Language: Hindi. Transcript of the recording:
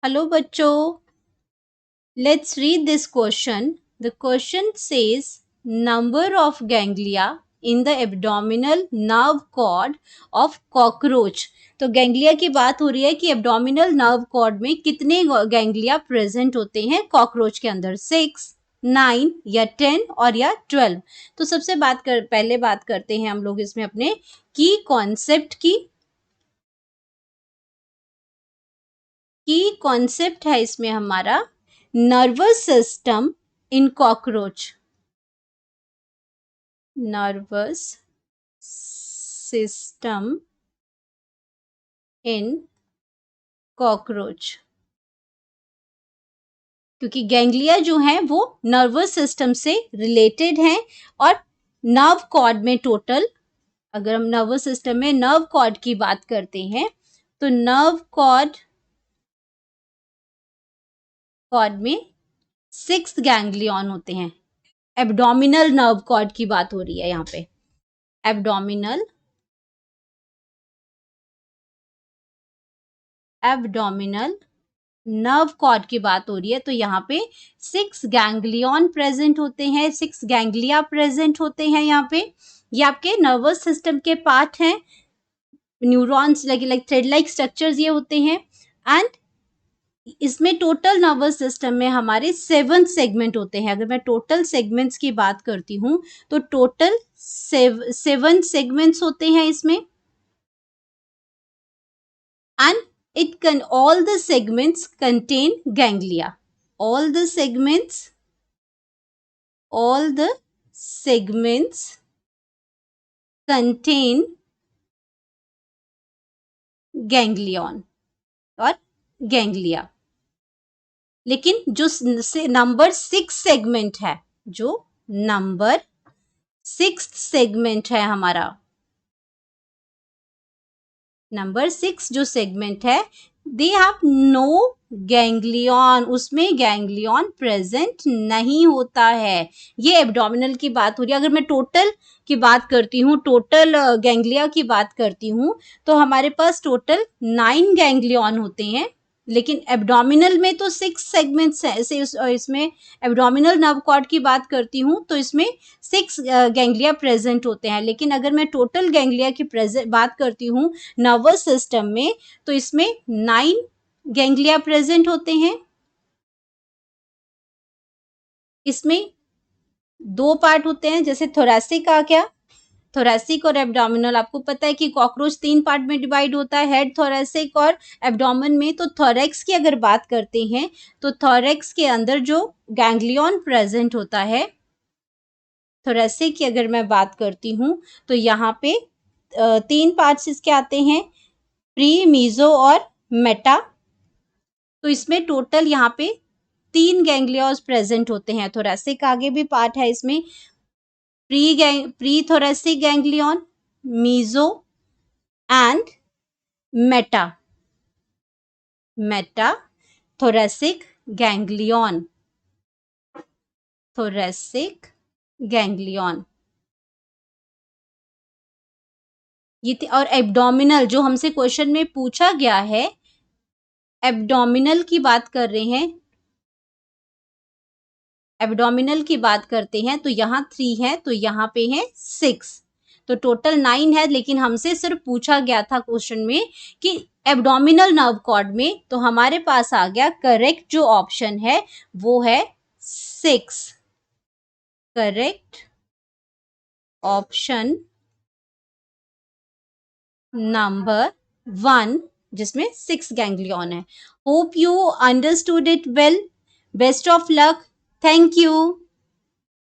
हेलो बच्चों, let's read this question. The question says number of ganglia in the abdominal nerve cord of cockroach. तो गैंग्लिया की बात हो रही है कि एब्डोमिनल नर्व कॉर्ड में कितने गैंग्लिया प्रेजेंट होते हैं कॉकरोच के अंदर, 6, 9 या 10 और या 12. तो सबसे पहले बात करते हैं हम लोग इसमें अपने की कॉन्सेप्ट की. कॉन्सेप्ट है इसमें हमारा nervous system in cockroach. Nervous system in cockroach, क्योंकि गैंग्लिया जो हैं वो नर्वस सिस्टम से रिलेटेड हैं. और नर्व कॉर्ड में टोटल, अगर हम नर्वस सिस्टम में नर्व कॉर्ड की बात करते हैं तो नर्व कॉर्ड में 6 गैंग्लियन होते हैं. एब्डोमिनल नर्व कॉर्ड की बात हो रही है यहाँ पे. एब्डोमिनल नर्व कॉर्ड की बात हो रही है. तो यहाँ पे 6 गैंग्लियन प्रेजेंट होते हैं, 6 गैंग्लिया प्रेजेंट होते हैं यहाँ पे. ये आपके नर्वस सिस्टम के पार्ट हैं. Neurons like thread like structures ये होते हैं. एंड इसमें टोटल नर्वस सिस्टम में हमारे 7 सेगमेंट होते हैं. अगर मैं टोटल सेगमेंट्स की बात करती हूँ तो टोटल 7 सेगमेंट्स होते हैं इसमें. And all the segments contain ganglia. All the segments contain ganglion और ganglia. लेकिन जो नंबर 6 सेगमेंट है, जो नंबर 6 सेगमेंट है हमारा, नंबर 6 जो सेगमेंट है, दे हैव नो गैंग्लियन. उसमें गैंग्लियन प्रेजेंट नहीं होता है. ये एब्डोमिनल की बात हो रही है. अगर मैं टोटल की बात करती हूँ, टोटल गैंग्लिया की बात करती हूँ, तो हमारे पास टोटल 9 गैंग्लियन होते हैं. लेकिन एब्डोमिनल में तो 6 सेगमेंट्स हैं. इसमें एब्डोमिनल नर्व कॉर्ड की बात करती हूँ तो इसमें 6 गैंग्लिया प्रेजेंट होते हैं. लेकिन अगर मैं टोटल गैंग्लिया की बात करती हूँ नर्वस सिस्टम में, तो इसमें 9 गैंग्लिया प्रेजेंट होते हैं. इसमें 2 पार्ट होते हैं, जैसे थोरैसिक आ गया. थोरैसिक और एब्डोमिनल, आपको पता है कि कॉकरोच 3 पार्ट में डिवाइड होता है, हेड, थोरैसिक और एब्डोमेन में. तो थोरैक्स की अगर बात करते हैं तो थोरैक्स के अंदर जो गैंग्लियन प्रेजेंट होता है, थोरैसिक की अगर मैं बात करती हूँ तो यहाँ पे 3 पार्ट्स इसके आते हैं, प्री, मीजो और मेटा. तो इसमें टोटल यहाँ पे 3 गैंग्लियाज प्रेजेंट होते हैं. थोरैसिक आगे भी पार्ट है इसमें. Pre thoracic ganglion, meso and meta thoracic ganglion. ये और एब्डोमिनल जो हमसे क्वेश्चन में पूछा गया है, एब्डोमिनल की बात कर रहे हैं. एब्डोमिनल की बात करते हैं तो यहाँ 3 है, तो यहाँ पे है 6. तो टोटल 9 है. लेकिन हमसे सिर्फ पूछा गया था क्वेश्चन में कि एब्डोमिनल नर्व कॉर्ड में, तो हमारे पास आ गया करेक्ट जो ऑप्शन है वो है 6. करेक्ट ऑप्शन नंबर 1, जिसमें 6 गैंग्लियन है. Hope you understood it well. Best of luck. Thank you.